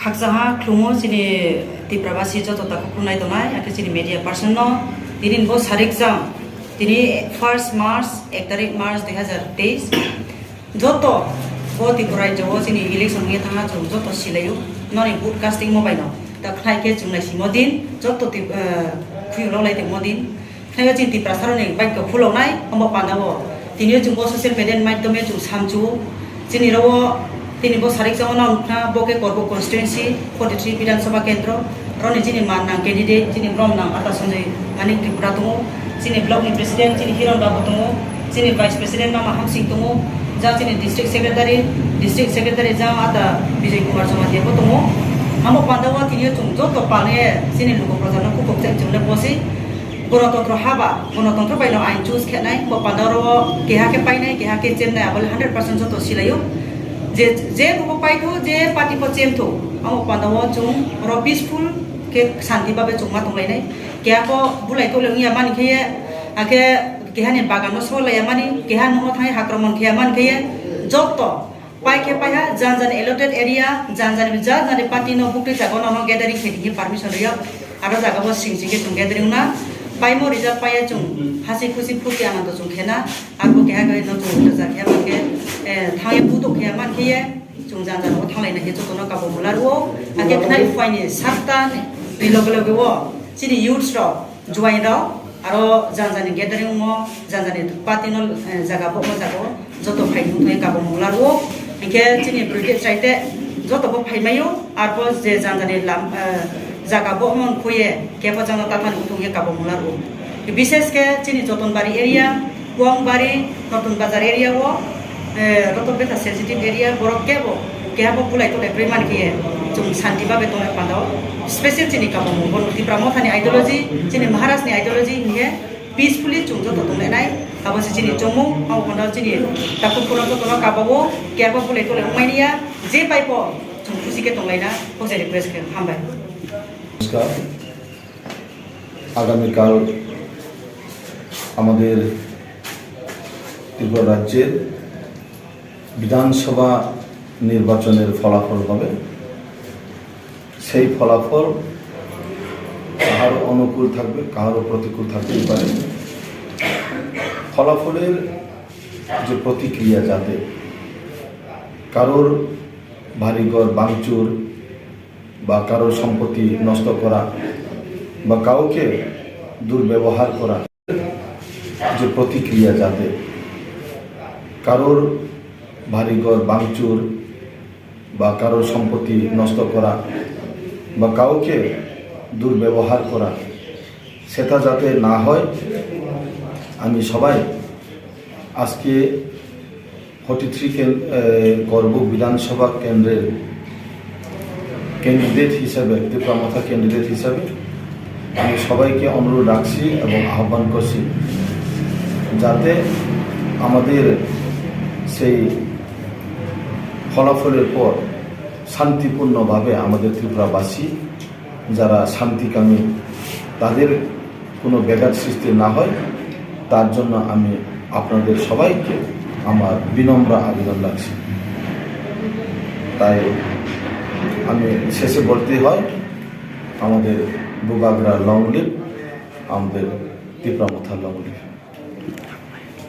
Haksaha klumo sini tiprabasi joto taku kunai donai ake sini media person no dinin bo sarik jam tini 1 March 1 March 2023 joto bo tipurai jo sini election nge thanga jo joto silayu noni broadcasting mobile no ta khnai ke jungnai simodin joto ti khuyu lo lai te modin khnai jin ti prasaro ne bike ko phulo nai ambo pandawo tini jung bo social media মাধ্যমে jung samju sini rawo তিনি বো সারিক জামনা উঠনা বকে করব constituency 43 বিধানসভা কেন্দ্র রনি যিনি মাননা candidate যিনি ব্রহ্মনাম আতা সঞ্জয় মানিক ত্রিপুরা দङ যিনি ব্লকনি প্রেসিডেন্ট যিনি হিরণ বাবু দङ যিনি ভাইস প্রেসিডেন্ট নাম হামসিং দङ যা যিনি ডিস্ট্রিক্ট সেক্রেটারি যা আতা বিজয় কুমার জমাতিয়া দङ আমো পান্দাওয়া তিনি জং যত পানে যিনি লোক প্রজানো খুব জংলে বসি গণতন্ত্র হাবা গণতন্ত্র পাইনো আইন চুজ খেনাই বো পান্দাওর কেহাকে পাইনাই কেহাকে চেমনাই আবলে 100% যত সিলাইও जे बुको पाइथो जे पार्टी को चेम थो आमो पांदाव जों रो पीसफुल के शांति बाबे जोंमा दंलायनाय केहा को बुलाय तो लोंगिया मानि खेये आके केहानि बागानो सलाया मानि केहा नमो थाय आक्रमण खेया मान खेये जत पाइ के पाया जान एलोटेड एरिया जान जाने पार्टी नो बुकटे जागो नो गैदरिंग खेदि परमिशन रिया आरो जागाबो सिंसिंगे जों गैदरिंग ना पाइमो रिजल्ट पाया जों हासि खुसि फुर्ति आनंद जों खेना आरो केहा गय न जों जाखिया मानके थांगे बुदो खेया मानखिये जों जानजानो थांलायना हे जतनो गाबो मुलारो आके खनाय फाइनि सातटा बिलगलगो सिनि युथ्स रो जॉइन रो आरो जानजानि गैदरिंग मो जानजानि पार्टी नो जागाबो मजागो जतो फाइनि थय गाबो मुलारो इके सिनि ब्रिगेड साइटे जतोबो फाइमायो आरो जे जानजानि लाम जागाबो मन खोये केबो जानो ताथानि उथुगे गाबो मुलारो विशेष के चिनि जतनबारी एरिया कुआंबारी नतुन बाजार एरिया वो रतन बेटा सेंसिटिव एरिया बरक केबो केहाबो बुलाय तो लेब्रे मान किए जों शांति बाबे तो पांदाव स्पेशल चिनि गाबो मो तिप्रा मथानि आइडियोलॉजी चिनि महाराष्ट्रनि आइडियोलॉजी निहे पीसफुली जों जतो दंनाय आबो चिनि जम्मू आव पांदाव चिनि ताकु पुरो तो गाबो केहाबो बुलाय तो लेमाइनिया जे पाइपो जों खुसिके दंलायना पजे रिक्वेस्ट के हामबाय नमस्कार আগামীকাল আমাদের ত্রিপুরা রাজ্যের বিধানসভা নির্বাচনের ফলাফল হবে সেই ফলাফল কাহারও অনুকূল থাকবে কাহারও প্রতিকূল থাকতেই পারে ফলাফলের যে প্রতিক্রিয়া যাতে কারোর বাড়িঘর ভাঙচুর বা কারোর সম্পত্তি নষ্ট করা বা কাউকে দুর্ব্যবহার করা যে প্রতিক্রিয়া যাতে কারোর বাড়িঘর ভাঙচুর বা কারোর সম্পত্তি নষ্ট করা বা কাউকে দুর্ব্যবহার করা সেটা যাতে না হয় আমি সবাই আজকে 43 গর্ব বিধানসভা কেন্দ্রের ক্যান্ডিডেট হিসাবে ত্রিপুরা মাথা ক্যান্ডিডেট হিসাবে আমি সবাইকে অনুরোধ রাখছি এবং আহ্বান করছি যাতে আমাদের সেই ফলাফলের পর শান্তিপূর্ণভাবে আমাদের ত্রিপুরাবাসী যারা শান্তিকামী তাদের কোনো ব্যাঘাত সৃষ্টি না হয় তার জন্য আমি আপনাদের সবাইকে আমার বিনম্র আবেদন রাখছি তাই আমি শেষে বলতে হয় আমাদের বুগাগ্রা লং লিভ আমাদের ত্রিপুরা মাথা লং লিভ